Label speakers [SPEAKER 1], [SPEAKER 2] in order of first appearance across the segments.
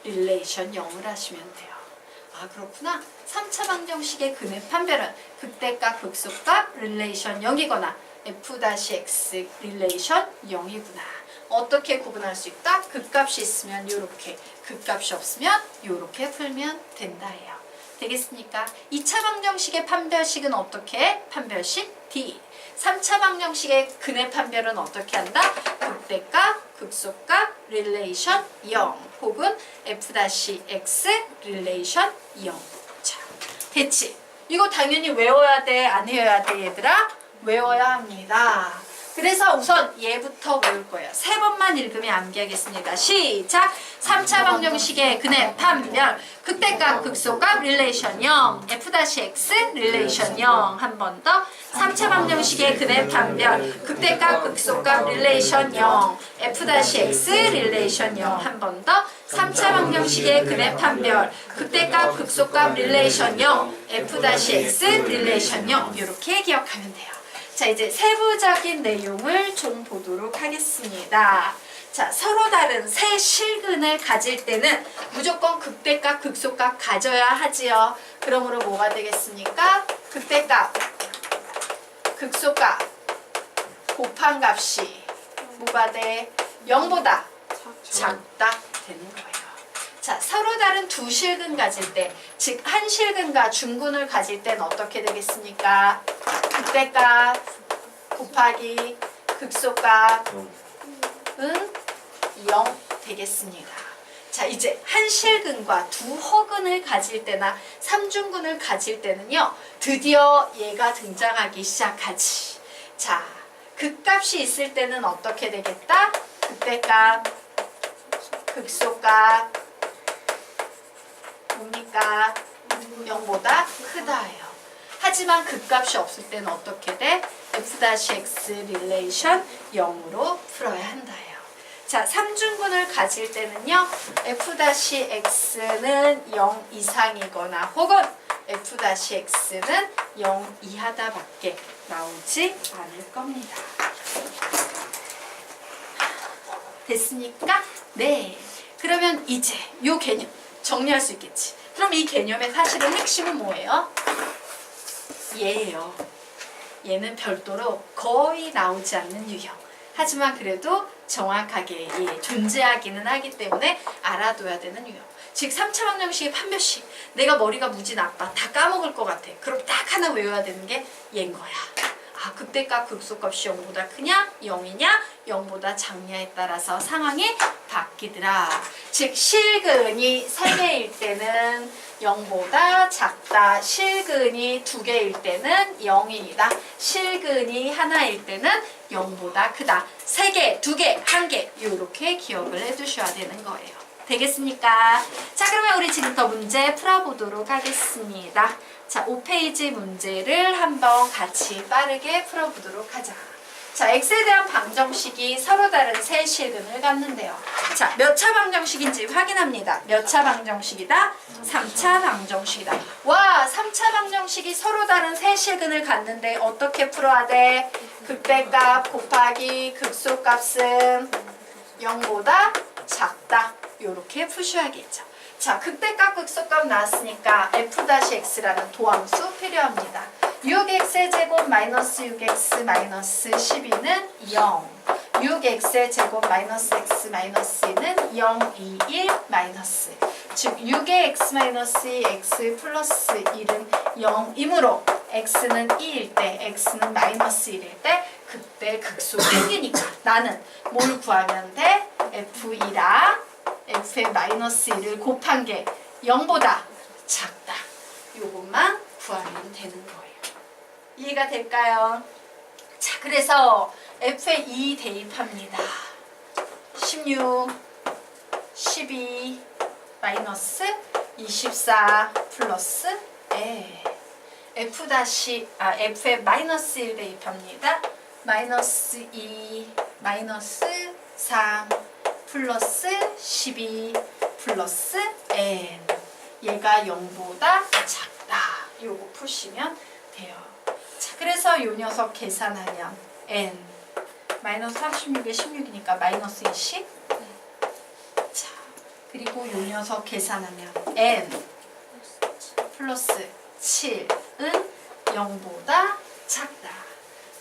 [SPEAKER 1] 릴레이션 0을 하시면 돼요. 아 그렇구나. 3차 방정식의 근의 판별은 극대값 극소값 릴레이션 0이거나 f-x 릴레이션 0이구나. 어떻게 구분할 수 있다? 극값이 있으면 이렇게, 극값이 없으면 이렇게 풀면 된다예요. 되겠습니까? 2차 방정식의 판별식은 어떻게? 판별식 D. 3차 방정식의 근의 판별은 어떻게 한다? 극대값, 극소값, 릴레이션 0 혹은 f-x 릴레이션 0. 자, 됐지? 이거 당연히 외워야 돼? 안 외워야 돼 얘들아? 외워야 합니다. 그래서 우선 얘부터 외울 거예요. 세 번만 읽으면 암기하겠습니다. 시작! 3차 방정식의 근의 판별 극대값 극소값 릴레이션 0 f-x 릴레이션 0 한 번 더 3차 방정식의 근의 판별 극대값 극소값 릴레이션 0 f-x 릴레이션 0 한 번 더 3차 방정식의 근의 판별 극대값 극소값 릴레이션 0 f-x 릴레이션 0 이렇게 기억하면 돼요. 자 이제 세부적인 내용을 좀 보도록 하겠습니다. 자 서로 다른 세 실근을 가질 때는 무조건 극대값 극소값 가져야 하지요. 그러므로 뭐가 되겠습니까? 극대값 극소값 곱한 값이 뭐가 돼? 0보다 작다 되는 거예요. 자 서로 다른 두 실근 가질 때, 즉 한 실근과 중근을 가질 때는 어떻게 되겠습니까? 극대값 곱하기 극소값은 0 되겠습니다. 자 이제 한 실근과 두 허근을 가질 때나 삼중근을 가질 때는요 드디어 얘가 등장하기 시작하지. 자 극값이 있을 때는 어떻게 되겠다? 극대값 극소값 뭡니까? 0보다 크다예요. 하지만 극값이 없을 때는 어떻게 돼? f-x 릴레이션 0으로 풀어야 한다예요. 자, 삼중근을 가질 때는요. f-x는 0 이상이거나 혹은 f-x는 0 이하다밖에 나오지 않을 겁니다. 됐습니까? 네. 그러면 이제 이 개념 정리할 수 있겠지. 그럼 이 개념의 사실은 핵심은 뭐예요? 얘예요. 얘는 별도로 거의 나오지 않는 유형. 하지만 그래도 정확하게 존재하기는 하기 때문에 알아둬야 되는 유형. 즉 3차 방정식의 판별식. 내가 머리가 무지 나빠. 다 까먹을 것 같아. 그럼 딱 하나 외워야 되는 게 얘인 거야. 아, 극대값 극소값이 0보다 크냐? 0이냐? 0보다 작냐에 따라서 상황이 바뀌더라. 즉 실근이 3개일 때는 0보다 작다. 실근이 2개일 때는 0이다. 실근이 하나일 때는 0보다 크다. 3개, 2개, 1개 이렇게 기억을 해두셔야 되는 거예요. 되겠습니까? 자 그러면 우리 지금부터 문제 풀어보도록 하겠습니다. 자 5페이지 문제를 한번 같이 빠르게 풀어보도록 하자. 자 x에 대한 방정식이 서로 다른 세 실근을 갖는데요. 자 몇 차 방정식인지 확인합니다. 몇 차 방정식이다? 3차 방정식이다. 와 3차 방정식이 서로 다른 세 실근을 갖는데 어떻게 풀어야 돼? 극대값 곱하기 극소값은 0보다 작다. 요렇게 푸셔야겠죠. 자, 극대값 극소값 나왔으니까 f-x라는 도함수 필요합니다. 6x의 제곱 마이너스 6x 마이너스 12는 0. 6x의 제곱 마이너스 x 마이너스 2는 0, 2, 1 마이너스. 즉 6의 x 마이너스 2 x 플러스 1은 0이므로 x는 2일 때, x는 마이너스 1일 때 그때 극소 생기니까 나는 뭘 구하면 돼? f2랑 f의 마이너스 1을 곱한 게 0보다 작다. 요것만 구하면 되는 거예요. 이해가 될까요? 자, 그래서 f에 2 대입합니다. 16, 12, 마이너스 24 플러스 f에 마이너스 1 대입합니다. 마이너스 2, 마이너스 3 플러스 12 플러스 n. 얘가 0보다 작다. 요거 푸시면 돼요. 자, 그래서 요 녀석 계산하면 n 마이너스 36에 16이니까 마이너스 20. 자, 그리고 요 녀석 계산하면 n 플러스 7은 0보다 작다.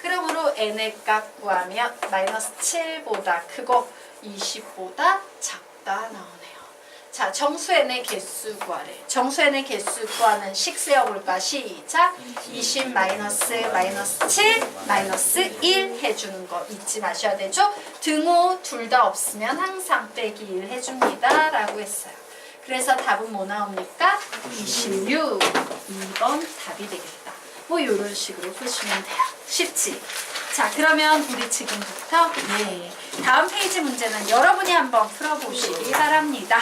[SPEAKER 1] 그러므로 n의 값 구하면 마이너스 7보다 크고 20보다 작다 나오네요. 자, 정수 n의 개수 구하래. 정수 n의 개수 구하는 식 세어볼까? 시작! 20 마이너스 7 마이너스 1 해주는 거 잊지 마셔야 되죠? 등호 둘 다 없으면 항상 빼기 1 해줍니다 라고 했어요. 그래서 답은 뭐 나옵니까? 26. 2번 답이 되겠다. 뭐 이런 식으로 푸시면 돼요. 쉽지? 자, 그러면 우리 지금부터 다음 페이지 문제는 여러분이 한번 풀어보시기 바랍니다.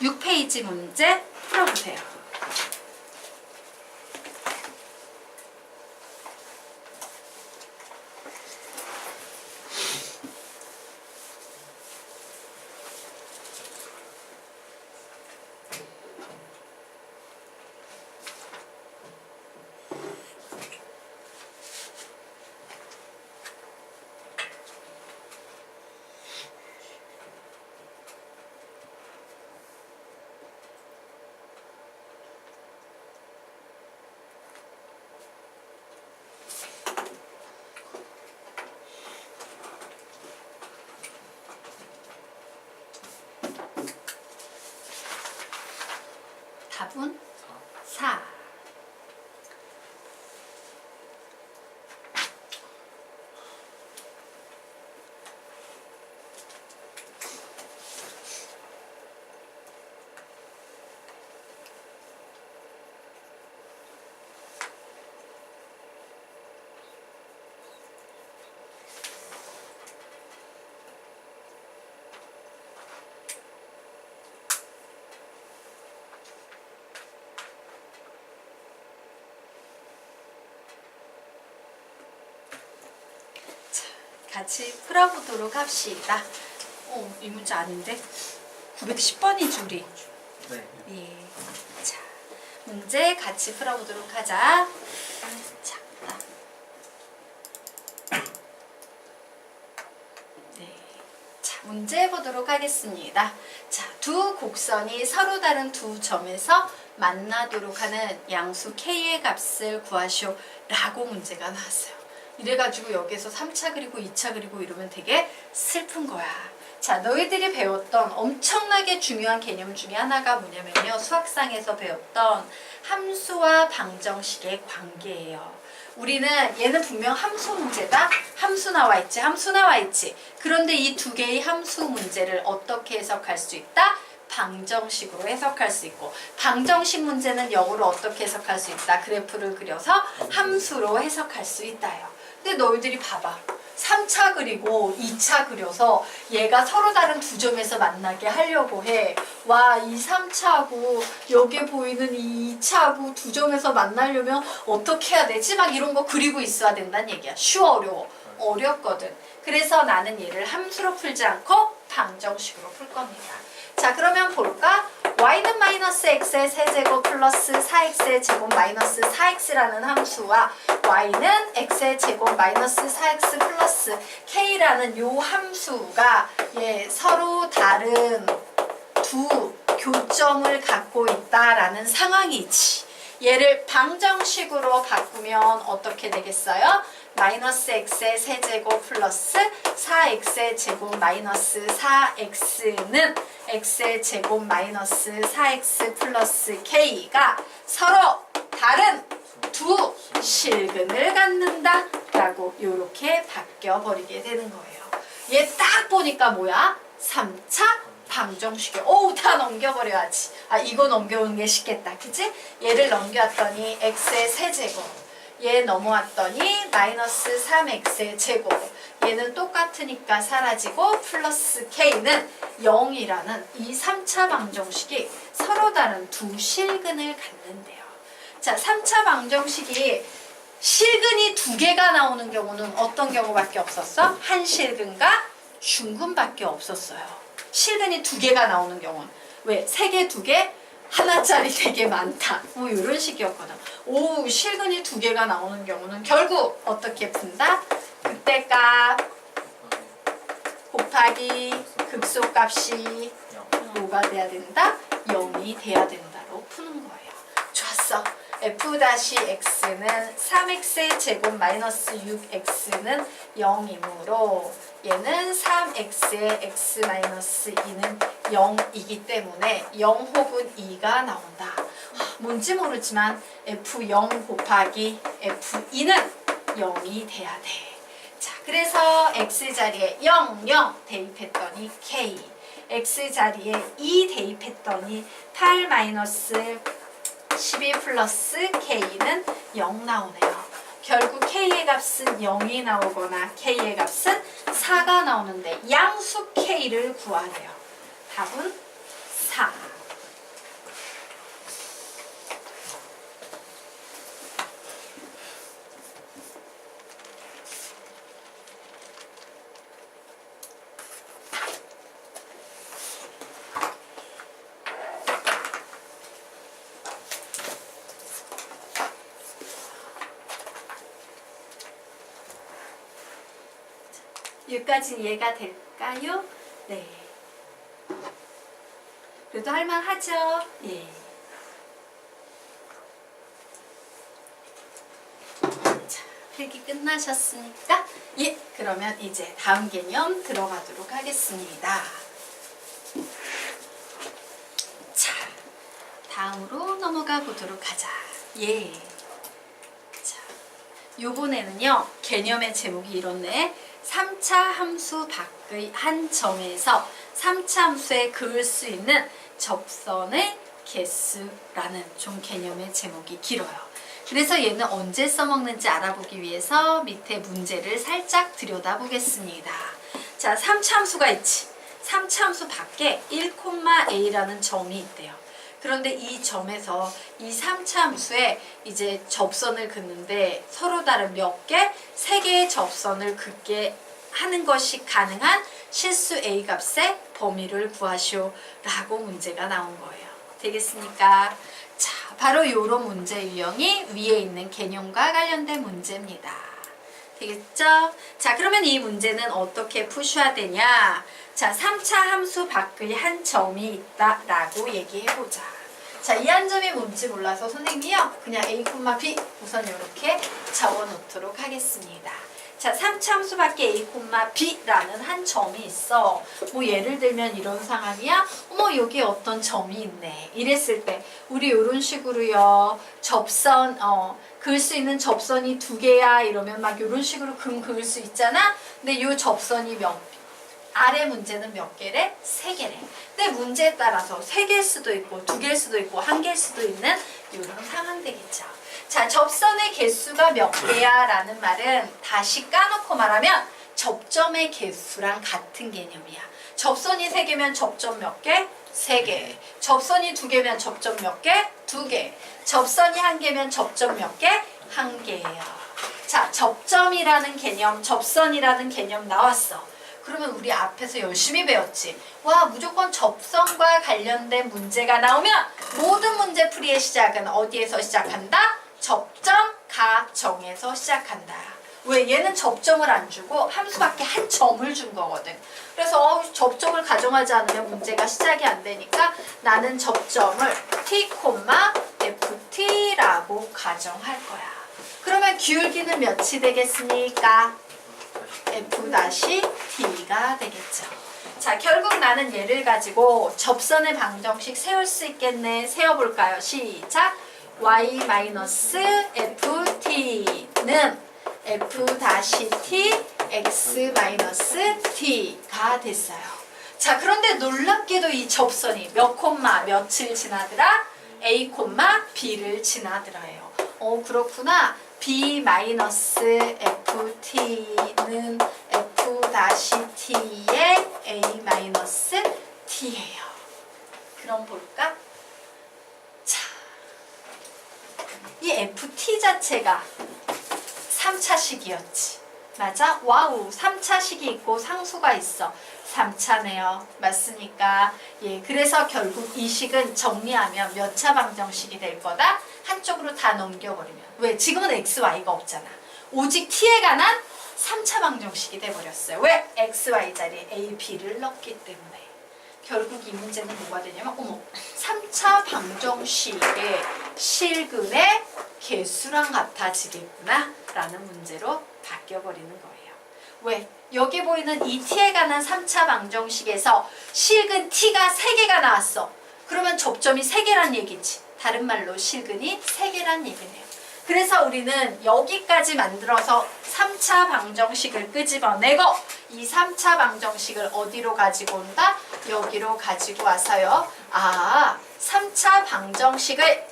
[SPEAKER 1] 6페이지 문제 풀어보세요. 답은 4. 같이 풀어보도록 합시다. 이 문제 아닌데? 910번이죠, 우리?
[SPEAKER 2] 네.
[SPEAKER 1] 예. 자, 문제 같이 풀어보도록 하자. 자, 자, 문제 보도록 하겠습니다. 자, 두 곡선이 서로 다른 두 점에서 만나도록 하는 양수 K의 값을 구하시오 라고 문제가 나왔어요. 이래가지고 여기에서 3차 그리고 2차 그리고 이러면 되게 슬픈 거야. 자, 너희들이 배웠던 엄청나게 중요한 개념 중에 하나가 뭐냐면요. 수학상에서 배웠던 함수와 방정식의 관계예요. 우리는 얘는 분명 함수 문제다. 함수 나와 있지. 함수 나와 있지. 그런데 이 두 개의 함수 문제를 어떻게 해석할 수 있다? 방정식으로 해석할 수 있고, 방정식 문제는 역으로 어떻게 해석할 수 있다? 그래프를 그려서 함수로 해석할 수 있다요. 근데 너희들이 봐봐. 3차 그리고 2차 그려서 얘가 서로 다른 두 점에서 만나게 하려고 해. 와, 이 3차하고 여기에 보이는 이 2차하고 두 점에서 만나려면 어떻게 해야 되지? 막 이런 거 그리고 있어야 된다는 얘기야. 쉬워, 어려워? 어렵거든. 그래서 나는 얘를 함수로 풀지 않고 방정식으로 풀 겁니다. 자, 그러면 볼까? y는 마이너스 x의 세제곱 플러스 4x의 제곱 마이너스 4x라는 함수와 y는 x의 제곱 마이너스 4x 플러스 k라는 요 함수가 서로 다른 두 교점을 갖고 있다라는 상황이지. 얘를 방정식으로 바꾸면 어떻게 되겠어요? 마이너스 x의 세제곱 플러스 4x의 제곱 마이너스 4x는 x의 제곱 마이너스 4x 플러스 k가 서로 다른 두 실근을 갖는다 라고 이렇게 바뀌어버리게 되는 거예요. 얘 딱 보니까 뭐야? 3차 방정식이 다 넘겨버려야지. 이거 넘겨오는 게 쉽겠다. 그치? 얘를 넘겨왔더니 x의 세제곱, 얘 넘어왔더니 마이너스 3x의 제곱, 얘는 똑같으니까 사라지고 플러스 k는 0이라는 이 3차 방정식이 서로 다른 두 실근을 갖는데요. 자, 3차 방정식이 실근이 두 개가 나오는 경우는 어떤 경우밖에 없었어? 한 실근과 중근밖에 없었어요. 실근이 두 개가 나오는 경우는 왜? 세 개, 두 개? 하나짜리 되게 많다. 뭐 이런 식이었거든. 실근이 두 개가 나오는 경우는 결국 어떻게 푼다? 그때 값 곱하기 극소값이 뭐가 돼야 된다? 0이 돼야 된다로 푸는 거예요. 좋았어. f-x는 3x의 제곱 마이너스 6x는 0이므로 얘는 3x의 x 마이너스 2는 0이기 때문에 0 혹은 2가 나온다. 뭔지 모르지만 f0 곱하기 f2는 0이 돼야 돼. 자, 그래서 x자리에 0, 0 대입했더니 k, x자리에 2 대입했더니 8 마이너스 12 플러스 k는 0 나오네요. 결국 k의 값은 0이 나오거나 k의 값은 4가 나오는데 양수 k를 구하래요. 답은 4. 여기까지 이해가 될까요? 네. 그래도 할만하죠? 예. 자, 필기 끝나셨으니까 예, 그러면 이제 다음 개념 들어가도록 하겠습니다. 자, 다음으로 넘어가 보도록 하자. 예. 자, 요번에는요, 개념의 제목이 이렇네. 3차 함수 밖의 한 점에서 3차 함수에 그을 수 있는 접선의 개수라는 좀 개념의 제목이 길어요. 그래서 얘는 언제 써먹는지 알아보기 위해서 밑에 문제를 살짝 들여다보겠습니다. 자, 3차 함수가 있지. 3차 함수 밖에 1,a라는 점이 있대요. 그런데 이 점에서 이 3차 함수에 이제 접선을 긋는데 서로 다른 몇 개? 3개의 접선을 긋게 하는 것이 가능한 실수 A 값의 범위를 구하시오 라고 문제가 나온 거예요. 되겠습니까? 자, 바로 이런 문제 유형이 위에 있는 개념과 관련된 문제입니다. 되겠죠? 자, 그러면 이 문제는 어떻게 푸셔야 되냐? 자, 3차 함수 밖의 한 점이 있다라고 얘기해보자. 자, 이 한 점이 뭔지 몰라서 선생님이요, 그냥 A, B 우선 이렇게 적어놓도록 하겠습니다. 자, 3차 함수 밖에 A, B라는 한 점이 있어. 뭐 예를 들면 이런 상황이야. 어머, 여기 어떤 점이 있네. 이랬을 때 우리 이런 식으로요. 접선, 그을 수 있는 접선이 2개야 이러면 막 이런 식으로 그을 수 있잖아. 근데 이 접선이 아래 문제는 몇 개래? 3개래. 근데 문제에 따라서 3개일 수도 있고 2개일 수도 있고 1개일 수도 있는 이런 상황 되겠죠. 자, 접선의 개수가 몇 개야 라는 말은 다시 까놓고 말하면 접점의 개수랑 같은 개념이야. 접선이 3개면 접점 몇 개? 3개. 접선이 2개면 접점 몇 개? 2개. 접선이 1개면 접점 몇 개? 1개예요. 자, 접점이라는 개념, 접선이라는 개념 나왔어. 그러면 우리 앞에서 열심히 배웠지. 와, 무조건 접선과 관련된 문제가 나오면 모든 문제풀이의 시작은 어디에서 시작한다? 접점, 가정에서 시작한다. 왜? 얘는 접점을 안 주고 함수밖에 한 점을 준 거거든. 그래서 접점을 가정하지 않으면 문제가 시작이 안 되니까 나는 접점을 t, ft라고 가정할 거야. 그러면 기울기는 몇이 되겠습니까? f-t가 되겠죠. 자, 결국 나는 얘를 가지고 접선의 방정식 세울 수 있겠네. 세워볼까요? 시작! y-ft는 f-t x-t가 됐어요. 자, 그런데 놀랍게도 이 접선이 몇 콤마 몇을 지나더라? a, b를 지나더라요. 그렇구나. b-ft는 f-t의 a-t예요. 그럼 볼까? 자, 이 ft 자체가 3차식이었지. 맞아? 와우, 3차식이 있고 상수가 있어. 3차네요. 맞습니까? 예, 그래서 결국 이 식은 정리하면 몇 차 방정식이 될 거다? 한쪽으로 다 넘겨버리면. 왜? 지금은 x, y가 없잖아. 오직 t에 관한 3차 방정식이 돼버렸어요. 왜? x, y 자리에 a, b를 넣기 때문에. 결국 이 문제는 뭐가 되냐면 3차 방정식의 실근의 개수랑 같아지겠구나 라는 문제로 바뀌어버리는 거예요. 왜? 여기 보이는 이 t에 관한 3차 방정식에서 실근 t가 3개가 나왔어. 그러면 접점이 3개란 얘기지. 다른 말로 실근이 3개란 얘기네요. 그래서 우리는 여기까지 만들어서 3차 방정식을 끄집어내고 이 3차 방정식을 어디로 가지고 온다? 여기로 가지고 와서요. 3차 방정식을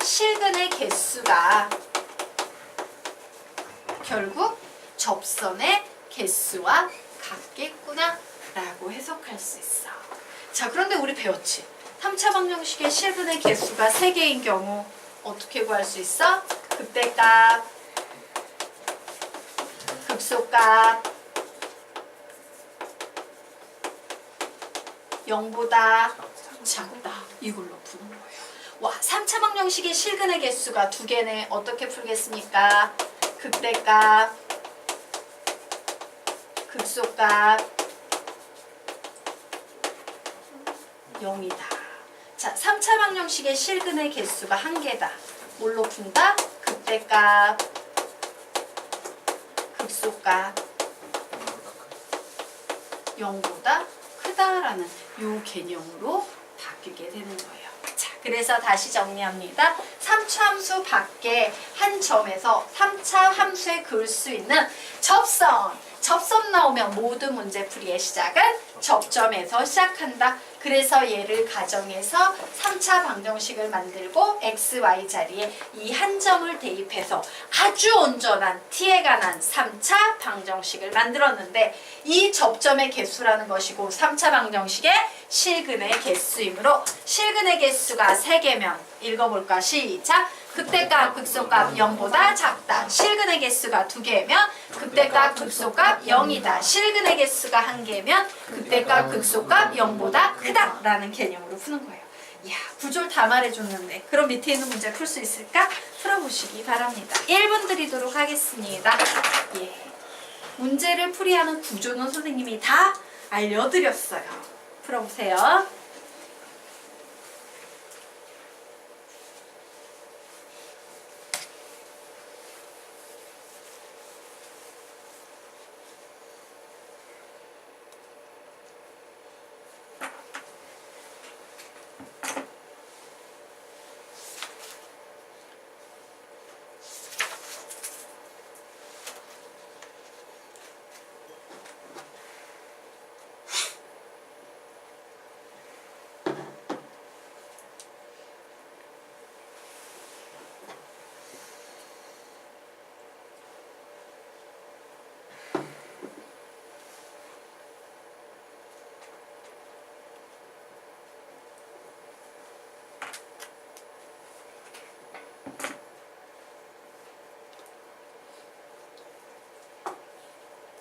[SPEAKER 1] 실근의 개수가 결국 접선의 개수와 같겠구나 라고 해석할 수 있어. 자, 그런데 우리 배웠지? 3차 방정식의 실근의 개수가 3개인 경우 어떻게 구할 수 있어? 극대값, 극소값, 0보다 작다. 이걸로 푸는 거예요. 와, 3차 방정식의 실근의 개수가 2개네. 어떻게 풀겠습니까? 극대값, 극소값, 0이다. 자, 3차 방정식의 실근의 개수가 1개다. 뭘로 푼다? 극대값, 극소값, 0보다 크다라는 이 개념으로 바뀌게 되는 거예요. 자, 그래서 다시 정리합니다. 3차 함수 밖에 한 점에서 3차 함수에 그을 수 있는 접선 나오면 모든 문제풀이의 시작은 접점에서 시작한다. 그래서 얘를 가정해서 3차 방정식을 만들고 x, y 자리에 이 한 점을 대입해서 아주 온전한 t에 관한 3차 방정식을 만들었는데 이 접점의 개수라는 것이고 3차 방정식의 실근의 개수이므로 실근의 개수가 3개면 읽어볼까? 시작! 극대값, 극소값 0보다 작다. 실근의 개수가 2개면 극대값, 극소값 0이다. 실근의 개수가 1개면 극대값, 극소값 0보다 크다 라는 개념으로 푸는 거예요. 이야, 구조를 다 말해줬는데 그럼 밑에 있는 문제 풀 수 있을까? 풀어보시기 바랍니다. 1분 드리도록 하겠습니다. 예. 문제를 풀이하는 구조는 선생님이 다 알려드렸어요. 풀어보세요.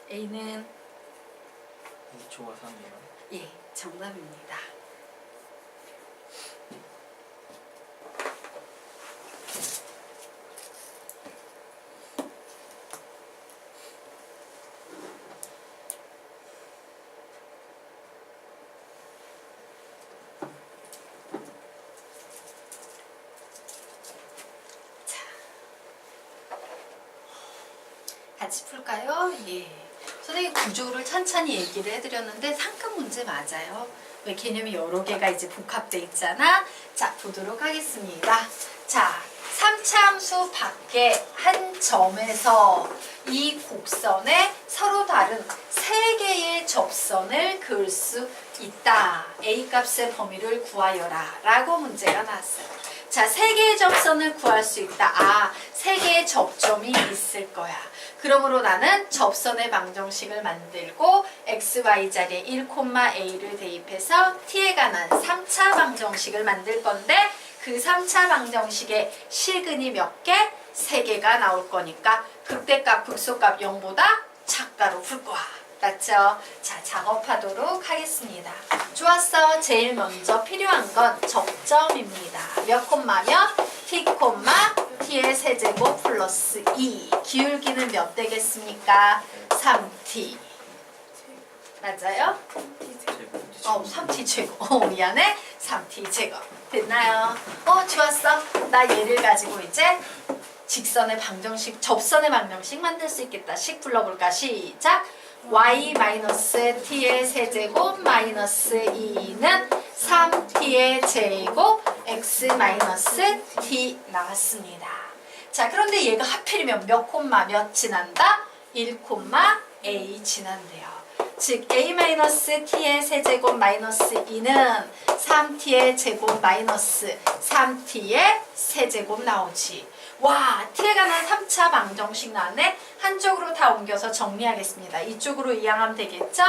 [SPEAKER 1] A는
[SPEAKER 2] 2초가 3이에요.
[SPEAKER 1] 예, 정답입니다. 자, 같이 풀까요? 예. 선생님 구조를 찬찬히 얘기를 해드렸는데 상급 문제 맞아요. 왜 개념이 여러 개가 이제 복합돼 있잖아. 자, 보도록 하겠습니다. 자, 3차 함수 밖에 한 점에서 이 곡선에 서로 다른 3개의 접선을 그을 수 있다. A 값의 범위를 구하여라 라고 문제가 나왔어요. 자, 3개의 접선을 구할 수 있다. 3개의 접점이 있을 거야. 그러므로 나는 접선의 방정식을 만들고 x, y 자리에 1,a를 대입해서 t에 관한 3차 방정식을 만들 건데 그 3차 방정식의 실근이 몇 개? 3개가 나올 거니까 극대값, 극소값 0보다 작가로 풀 거야. 맞죠? 자, 작업하도록 하겠습니다. 좋았어. 제일 먼저 필요한 건 접점입니다. 몇 콤마면 t, 3t의 세제곱 플러스 2. 기울기는 몇 되겠습니까? 3t. 맞아요? 3t 제곱. 미안해. 3t 제곱. 됐나요? 좋았어. 나 얘를 가지고 이제 직선의 방정식, 접선의 방정식 만들 수 있겠다. 식 불러볼까? 시작. y-t의 세제곱 마이너스 2는 3t의 제곱 x-t 나왔습니다. 자, 그런데 얘가 하필이면 몇 콤마 몇 지난다? 1, a 지난대요. 즉 a-t의 세제곱 마이너스 2는 3t의 제곱 마이너스 3t의 세제곱 나오지. 와, t에 관한 3차 방정식 나왔네. 한쪽으로 다 옮겨서 정리하겠습니다. 이쪽으로 이항하면 되겠죠?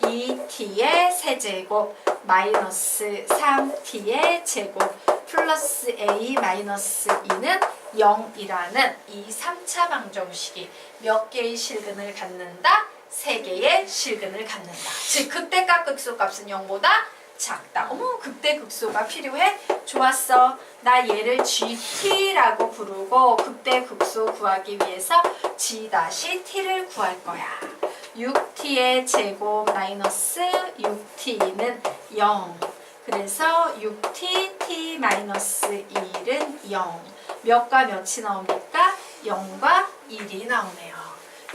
[SPEAKER 1] 2t의 세제곱 마이너스 3t의 제곱 플러스 a 마이너스 2는 0이라는 이 3차 방정식이 몇 개의 실근을 갖는다? 3개의 실근을 갖는다. 즉 극대값 극소값은 0보다 작다. 어머, 극대극소가 필요해? 좋았어. 나 얘를 GT라고 부르고 극대극소 구하기 위해서 G-T를 구할 거야. 6T의 제곱 마이너스 6T는 0. 그래서 6T, T 마이너스 1은 0. 몇과 몇이 나옵니까? 0과 1이 나오네요.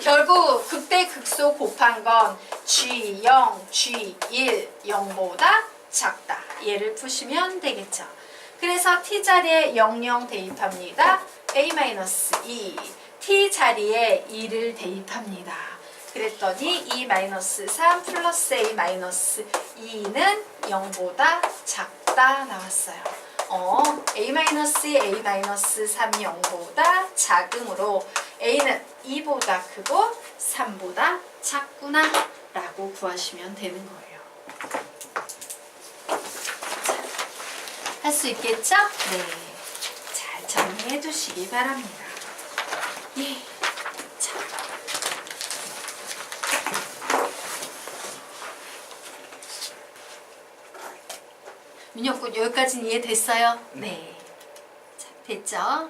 [SPEAKER 1] 결국 극대극소 곱한 건 G0, G1, 0보다 작다. 얘를 푸시면 되겠죠. 그래서 T 자리에 00 대입합니다. A-2, T 자리에 2를 대입합니다. 그랬더니 2-3 플러스 A-2는 0보다 작다 나왔어요. A-3 0보다 작음으로 A는 2보다 크고 3보다 작구나 라고 구하시면 되는 거예요. 할 수 있겠죠? 네. 잘 정리해 두시기 바랍니다. 예. 자. 민혁군 여기까지는 이해됐어요? 네. 자, 됐죠?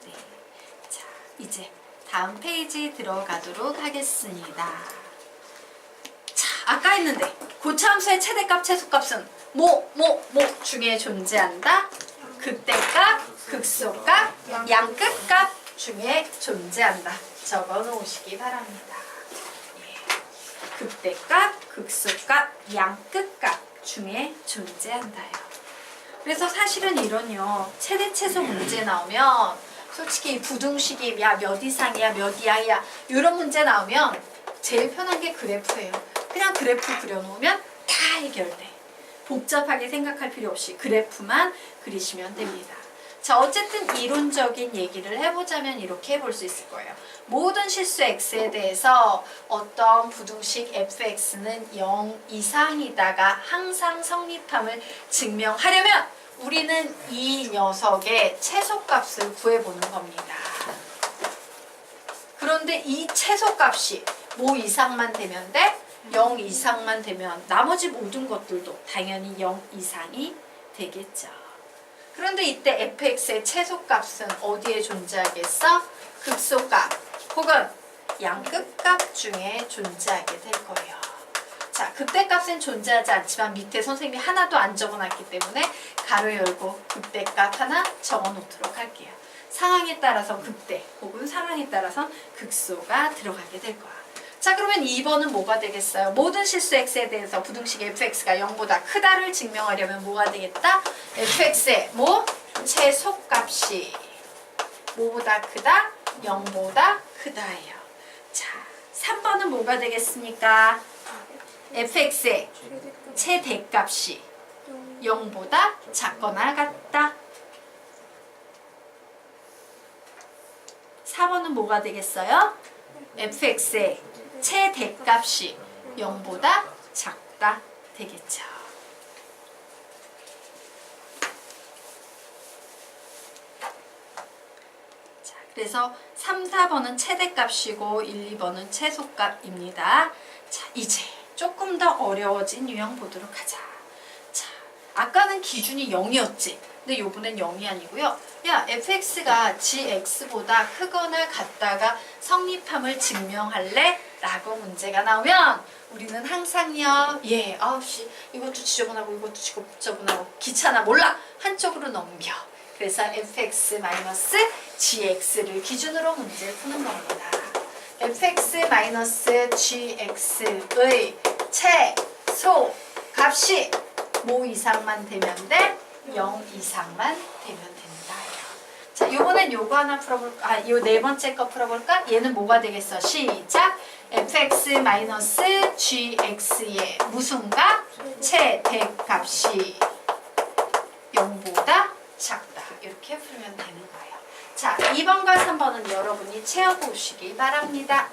[SPEAKER 1] 네. 자, 이제 다음 페이지 들어가도록 하겠습니다. 자, 아까 했는데 고차함수의 최대값, 최소값은 뭐 중에 존재한다? 극대값, 극소값, 양끝값 중에 존재한다. 적어 놓으시기 바랍니다. 극대값, 극소값, 양끝값 중에 존재한다요. 그래서 사실은 이런요. 최대 최소 문제 나오면 솔직히 부등식이 몇 이상이야 몇 이하야 이런 문제 나오면 제일 편한 게 그래프예요. 그냥 그래프 그려놓으면 다 해결돼. 복잡하게 생각할 필요 없이 그래프만 그리시면 됩니다. 자, 어쨌든 이론적인 얘기를 해보자면 이렇게 해볼 수 있을 거예요. 모든 실수 x에 대해서 어떤 부등식 fx는 0 이상이다가 항상 성립함을 증명하려면 우리는 이 녀석의 최소값을 구해보는 겁니다. 그런데 이 최소값이 뭐 이상만 되면 돼? 0 이상만 되면 나머지 모든 것들도 당연히 0 이상이 되겠죠. 그런데 이때 fx의 최소값은 어디에 존재하겠어? 극소값 혹은 양끝값 중에 존재하게 될 거예요. 자, 극대값은 존재하지 않지만 밑에 선생님이 하나도 안 적어놨기 때문에 가로 열고 극대값 하나 적어놓도록 할게요. 상황에 따라서 극대 혹은 상황에 따라서 극소가 들어가게 될 거야. 자, 그러면 2번은 뭐가 되겠어요? 모든 실수 x에 대해서 부등식 fx가 0보다 크다를 증명하려면 뭐가 되겠다? fx의 최소값이 뭐보다 크다? 0보다 크다예요. 자, 3번은 뭐가 되겠습니까? fx의 최대값이 0보다 작거나 같다. 4번은 뭐가 되겠어요? fx의 최대값이 0보다 작다 되겠죠. 자, 그래서 3, 4번은 최대값이고 1, 2번은 최소값입니다. 자, 이제 조금 더 어려워진 유형 보도록 하자. 자, 아까는 기준이 0이었지. 근데 요번엔 0이 아니고요. 야, fx가 gx보다 크거나 같다가 성립함을 증명할래? 라고 문제가 나오면 우리는 항상요. 예, 아우씨 이것도 지저분하고 이것도 지저분하고 귀찮아 몰라. 한쪽으로 넘겨. 그래서 fx-gx를 기준으로 문제를 푸는 겁니다. fx-gx의 최소 값이 뭐 이상만 되면 돼? 0 이상만 되면 된다. 자, 요번엔 요거 하나 풀어볼까? 요 네 번째 거 풀어볼까? 얘는 뭐가 되겠어? 시작! fx-gx의 무슨 값? 최대값이 0보다 작다. 이렇게 풀면 되는 거예요. 자, 2번과 3번은 여러분이 채워보시기 바랍니다.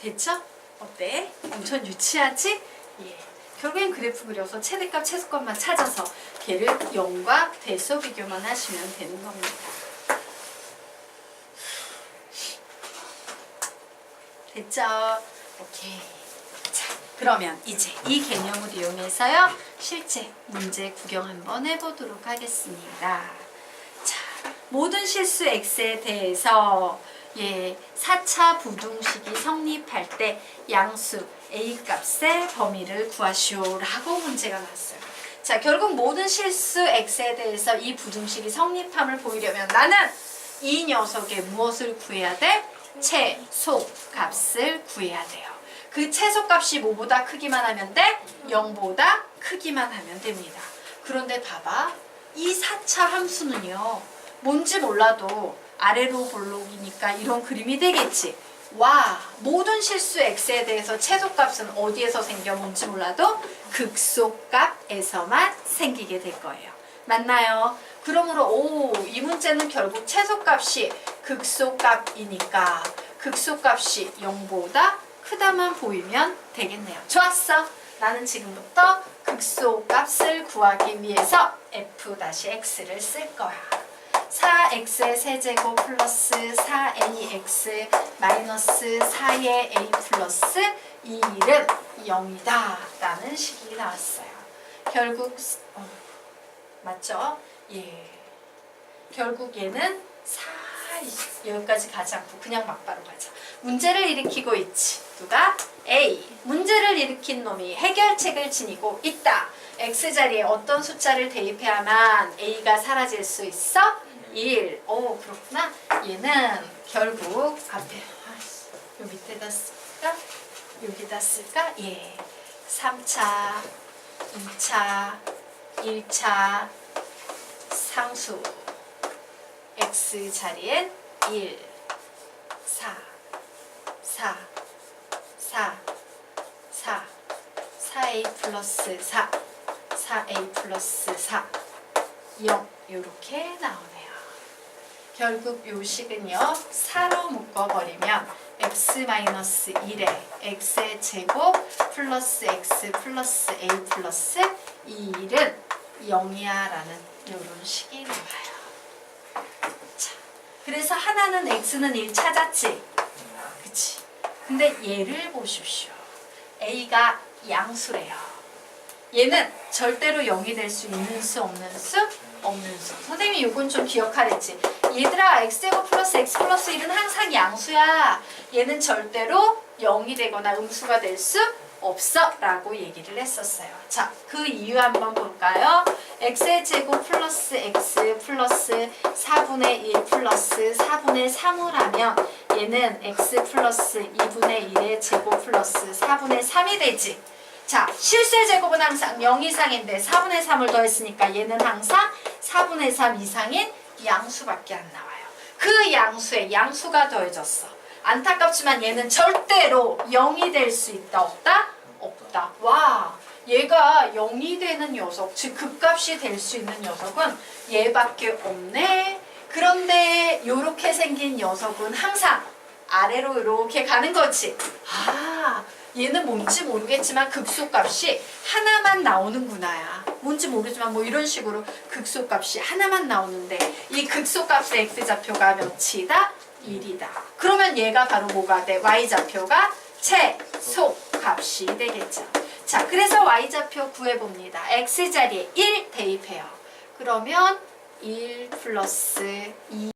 [SPEAKER 1] 됐죠? 어때? 엄청 유치하지? 예. 결국엔 그래프 그려서 최대값, 최소값만 찾아서 걔를 0과 대소 비교만 하시면 되는 겁니다. 됐죠? 오케이. 자, 그러면 이제 이 개념을 이용해서요. 실제 문제 구경 한번 해보도록 하겠습니다. 자, 모든 실수 x에 대해서 4차 부등식이 성립할 때 양수 a 값의 범위를 구하시오 라고 문제가 나왔어요. 자, 결국 모든 실수 x에 대해서 이 부등식이 성립함을 보이려면 나는 이 녀석의 무엇을 구해야 돼? 최소 값을 구해야 돼요. 그 최소 값이 뭐보다 크기만 하면 돼? 0보다 크기만 하면 됩니다. 그런데 봐봐. 이 4차 함수는요. 뭔지 몰라도 아래로 볼록이니까 이런 그림이 되겠지. 와, 모든 실수 x에 대해서 최소값은 어디에서 생겨? 뭔지 몰라도 극소값에서만 생기게 될 거예요. 맞나요? 그러므로 이 문제는 결국 최소값이 극소값이니까 극소값이 0보다 크다만 보이면 되겠네요. 좋았어. 나는 지금부터 극소값을 구하기 위해서 f-x를 쓸 거야. 4x의 세제곱 플러스 4ax 마이너스 4의 a 플러스 2는 0이다 라는 식이 나왔어요. 결국 맞죠? 예. 결국 얘는 4 여기까지 가지 않고 그냥 막바로 가자. 문제를 일으키고 있지. 누가? A. 문제를 일으킨 놈이 해결책을 지니고 있다. x자리에 어떤 숫자를 대입해야만 a가 사라질 수 있어? 1. 오, 그렇구나. 얘는 결국 앞에 요 밑에다 쓸까? 여기다 쓸까? 예. 3차, 2차, 1차 상수 x 자리엔 1, 4, 4, 4, 4, 4a 플러스 4, 4a 플러스 4, 0 이렇게 나오네요. 결국 요 식은요 4로 묶어버리면 x-1에 x의 제곱 플러스 x 플러스 a 플러스 2는 0이야 라는 요런 식이 나와요. 자, 그래서 하나는 x는 1 찾았지? 그치? 근데 얘를 보십시오. a가 양수래요. 얘는 절대로 0이 될 수 있는 수 없는 수? 없는 수. 선생님이 이건 좀 기억하랬지. 얘들아 x제곱 플러스 x 플러스 1은 항상 양수야. 얘는 절대로 0이 되거나 음수가 될 수 없어 라고 얘기를 했었어요. 자, 그 이유 한번 볼까요? x의 제곱 플러스 x 플러스 4분의 1 플러스 4분의 3을 하면 얘는 x 플러스 2분의 1의 제곱 플러스 4분의 3이 되지. 자, 실수의 제곱은 항상 0 이상인데 4분의 3을 더했으니까 얘는 항상 4분의 3 이상인 양수밖에 안 나와요. 그 양수에 양수가 더해졌어. 안타깝지만 얘는 절대로 0이 될 수 있다 없다? 없다. 와, 얘가 0이 되는 녀석, 즉 극값이 될 수 있는 녀석은 얘밖에 없네. 그런데 이렇게 생긴 녀석은 항상 아래로 이렇게 가는 거지. 아, 얘는 뭔지 모르겠지만 극소값이 하나만 나오는구나야. 뭔지 모르지만 뭐 이런 식으로 극소값이 하나만 나오는데 이 극소값의 x좌표가 몇이다? 1이다. 그러면 얘가 바로 뭐가 돼? y좌표가 최소값이 되겠죠. 자, 그래서 y좌표 구해봅니다. x자리에 1 대입해요. 그러면 1 플러스 2